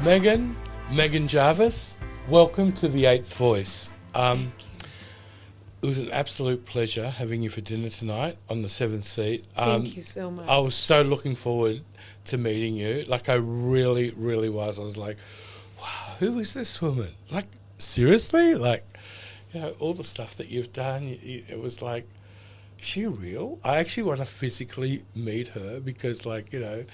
Meghan Jarvis, welcome to The Eighth Voice. It was an absolute pleasure having you for dinner tonight on the 7th seat. Thank you so much. I was so looking forward to meeting you. Like, I really, really was. I was like, wow, who is this woman? Like, seriously? Like, you know, all the stuff that you've done, it was like, is she real? I actually want to physically meet her because, like, you know,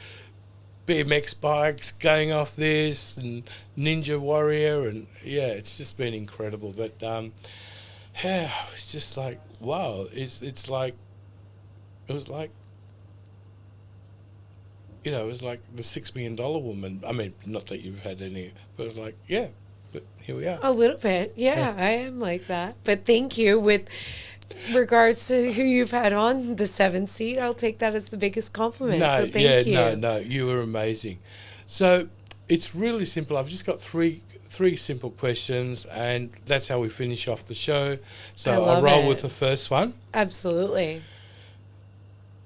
BMX bikes going off this and Ninja Warrior, and yeah, it's just been incredible. But yeah, it's just like, wow, it's like, it was like, you know, it was like the $6 million woman. I mean, not that you've had any, but it was like, yeah, but here we are. A little bit, yeah. I am like that. But thank you. With regards to who you've had on the 7th seat, I'll take that as the biggest compliment. So thank you. No, you were amazing. So it's really simple. I've just got three simple questions, and that's how we finish off the show. So I'll roll with the first one. Absolutely.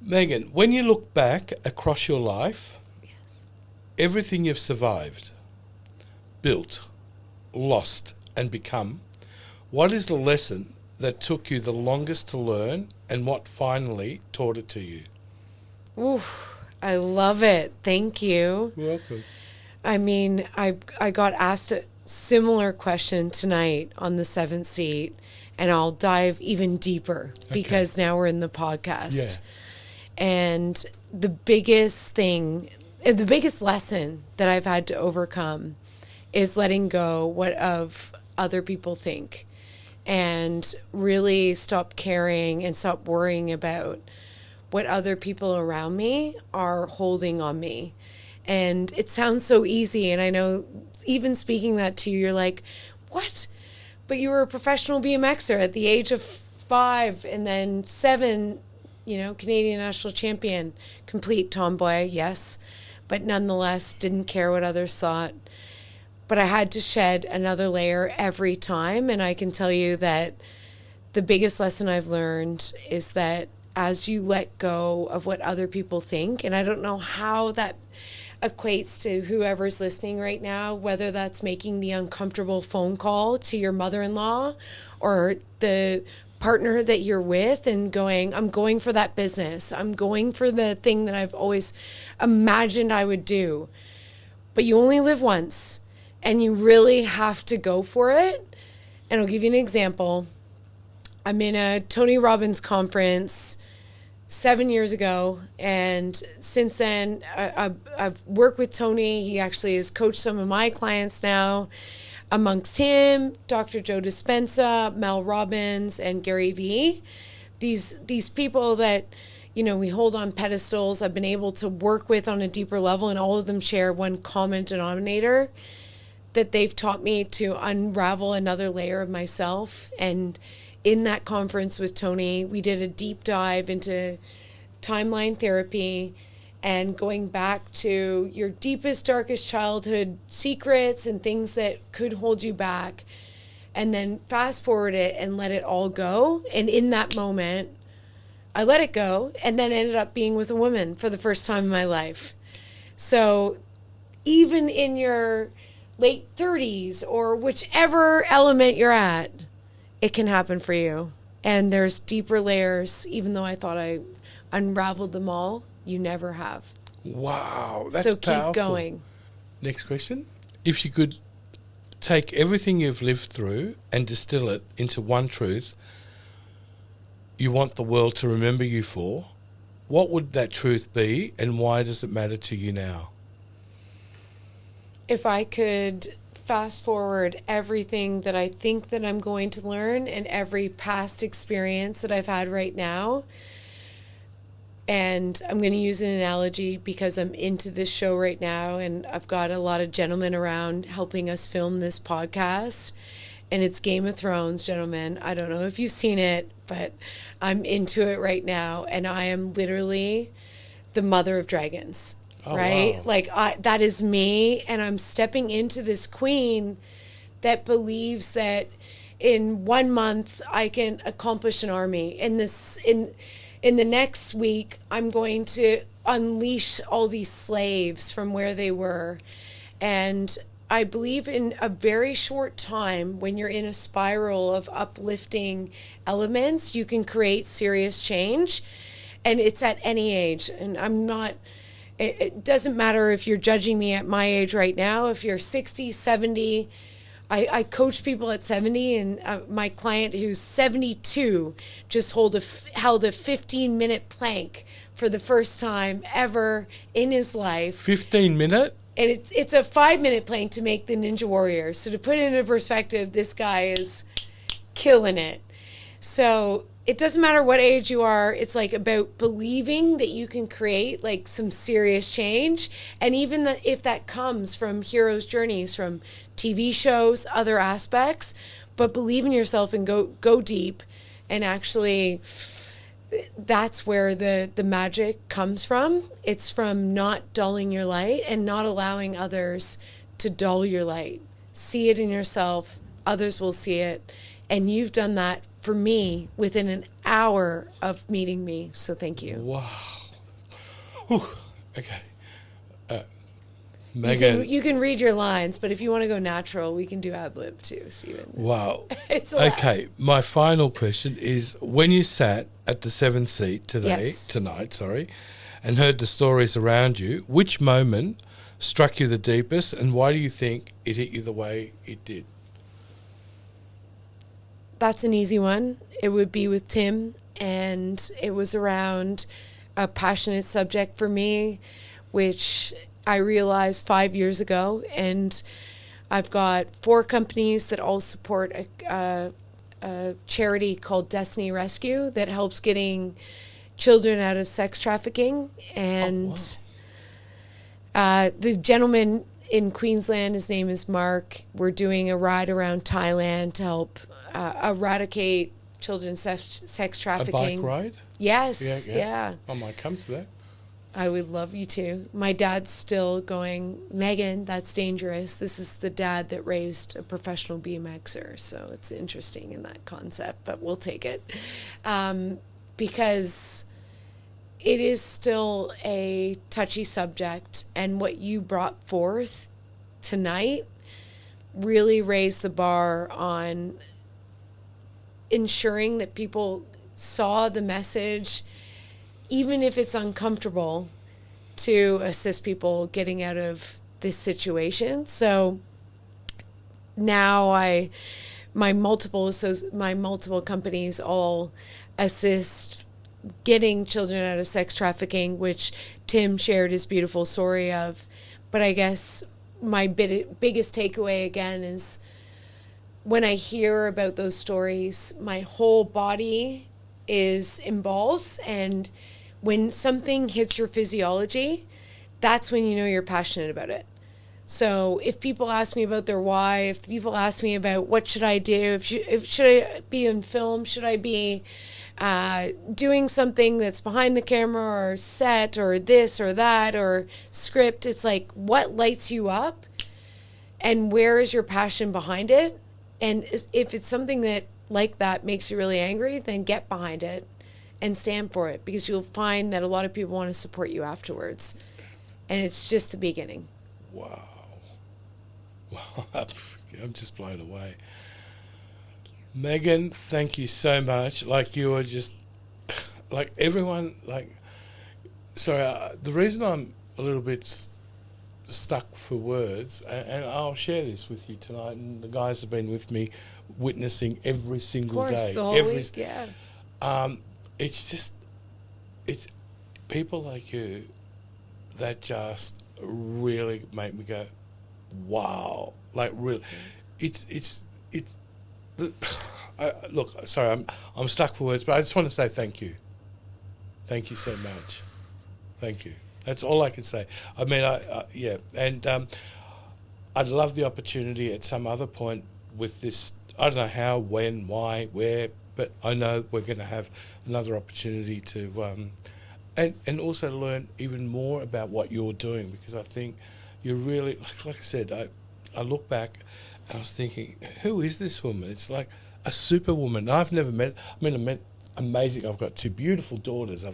Meghan, when you look back across your life, yes, everything you've survived, built, lost, and become, what is the lesson that took you the longest to learn, and what finally taught it to you? Ooh, I love it. Thank you. You're welcome. I mean, I got asked a similar question tonight on the 7th seat, and I'll dive even deeper because now we're in the podcast. Yeah. And the biggest lesson that I've had to overcome is letting go of other people think, and really stop caring and stop worrying about what other people around me are holding on me. And it sounds so easy, and I know even speaking that to you, you're like, what? But you were a professional BMXer at the age of 5, and then 7, you know, Canadian national champion, complete tomboy, yes, but nonetheless didn't care what others thought. But I had to shed another layer every time, and I can tell you that the biggest lesson I've learned is that as you let go of what other people think, and I don't know how that equates to whoever's listening right now, whether that's making the uncomfortable phone call to your mother-in-law or the partner that you're with and going, I'm going for that business. I'm going for the thing that I've always imagined I would do. But you only live once, and you really have to go for it. And I'll give you an example. I'm in a Tony Robbins conference 7 years ago, and since then I've worked with Tony. He actually has coached some of my clients now. Amongst him, Dr. Joe Dispenza, Mel Robbins, and Gary Vee. These people that, you know, we hold on pedestals, I've been able to work with on a deeper level, and all of them share one common denominator, that they've taught me to unravel another layer of myself. And in that conference with Tony, we did a deep dive into timeline therapy and going back to your deepest, darkest childhood secrets and things that could hold you back, and then fast forward it and let it all go. And in that moment, I let it go, and then ended up being with a woman for the first time in my life. So even in your late 30s or whichever element you're at, it can happen for you. And there's deeper layers. Even though I thought I unraveled them all, you never have. Wow, that's so powerful. Keep going. Next question. If you could take everything you've lived through and distill it into one truth you want the world to remember you for, what would that truth be, and why does it matter to you now? If I could fast forward everything that I think that I'm going to learn and every past experience that I've had right now, and I'm going to use an analogy because I'm into this show right now, and I've got a lot of gentlemen around helping us film this podcast, and it's Game of Thrones, gentlemen. I don't know if you've seen it, but I'm into it right now, and I am literally the mother of dragons. Oh, right? Wow. Like, that is me, and I'm stepping into this queen that believes that in 1 month I can accomplish an army. In the next week, I'm going to unleash all these slaves from where they were. And I believe in a very short time, when you're in a spiral of uplifting elements, you can create serious change. And it's at any age. And I'm not, it doesn't matter if you're judging me at my age right now. If you're 60, 70, I coach people at 70, and my client who's 72 just held a 15-minute plank for the first time ever in his life. 15-minute? And it's a 5-minute plank to make the Ninja Warrior. So to put it into perspective, this guy is killing it. So it doesn't matter what age you are. It's like about believing that you can create like some serious change. And even if that comes from heroes' journeys, from TV shows, other aspects, but believe in yourself and go deep. And actually, that's where the magic comes from. It's from not dulling your light and not allowing others to dull your light. See it in yourself. Others will see it. And you've done that for me within an hour of meeting me. So thank you. Wow. Whew. Okay. Meghan. You can read your lines, but if you want to go natural, we can do ad-lib too, Stephen. Wow. It's a lot. Okay. My final question is, when you sat at the 7th seat tonight, and heard the stories around you, which moment struck you the deepest, and why do you think it hit you the way it did? That's an easy one. It would be with Tim, and it was around a passionate subject for me, which I realized 5 years ago. And I've got 4 companies that all support a charity called Destiny Rescue that helps getting children out of sex trafficking. And the gentleman in Queensland, his name is Mark. We're doing a ride around Thailand to help eradicate children's sex trafficking. A bike ride? Yes, yeah. I might come to that. I would love you to. My dad's still going, Meghan, that's dangerous. This is the dad that raised a professional BMXer. So it's interesting in that concept, but we'll take it. Because it is still a touchy subject. And what you brought forth tonight really raised the bar on ensuring that people saw the message, even if it's uncomfortable, to assist people getting out of this situation. So now my multiple companies all assist getting children out of sex trafficking, which Tim shared his beautiful story of. But I guess my biggest takeaway again is, when I hear about those stories, my whole body is in balls. And when something hits your physiology, that's when you know you're passionate about it. So if people ask me about their why, if people ask me about what should I do, if should I be in film, should I be doing something that's behind the camera or set or this or that or script, it's like, what lights you up and where is your passion behind it? And if it's something that like that makes you really angry, then get behind it and stand for it, because you'll find that a lot of people want to support you afterwards. And it's just the beginning. Wow. I'm just blown away. Meghan, thank you so much. Like, you are just, like, everyone, like, sorry, the reason I'm a little bit stuck for words, and I'll share this with you tonight, and the guys have been with me witnessing every single day. The whole week, yeah. It's just, it's people like you that just really make me go, wow. Like, really, it's look, sorry, I'm stuck for words, but I just want to say thank you. Thank you so much. Thank you. That's all I can say. I mean, yeah, and I'd love the opportunity at some other point with this. I don't know how, when, why, where, but I know we're going to have another opportunity to, and also learn even more about what you're doing, because I think you're really, like I said, I look back and I was thinking, who is this woman? It's like a superwoman. I've never met, I met amazing. I've got 2 beautiful daughters.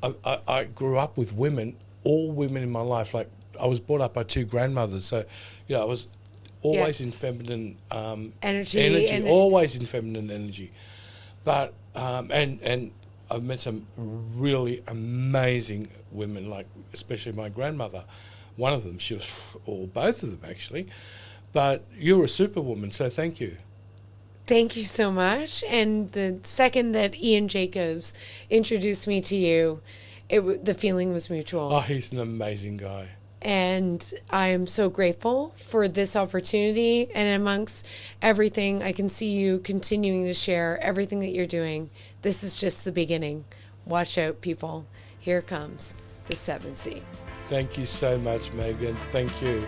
I grew up with women, all women in my life, like I was brought up by two grandmothers, so I was always in Yes. feminine Energy. And always in feminine energy. But and I've met some really amazing women, like especially my grandmother. One of them, she was, or both of them actually. But you're a superwoman, so thank you. thank you so much. And the second that Ian Jacobs introduced me to you, the feeling was mutual. Oh, he's an amazing guy. And I am so grateful for this opportunity. And amongst everything, I can see you continuing to share everything that you're doing. This is just the beginning. Watch out, people. Here comes the 7C. Thank you so much, Megan. Thank you.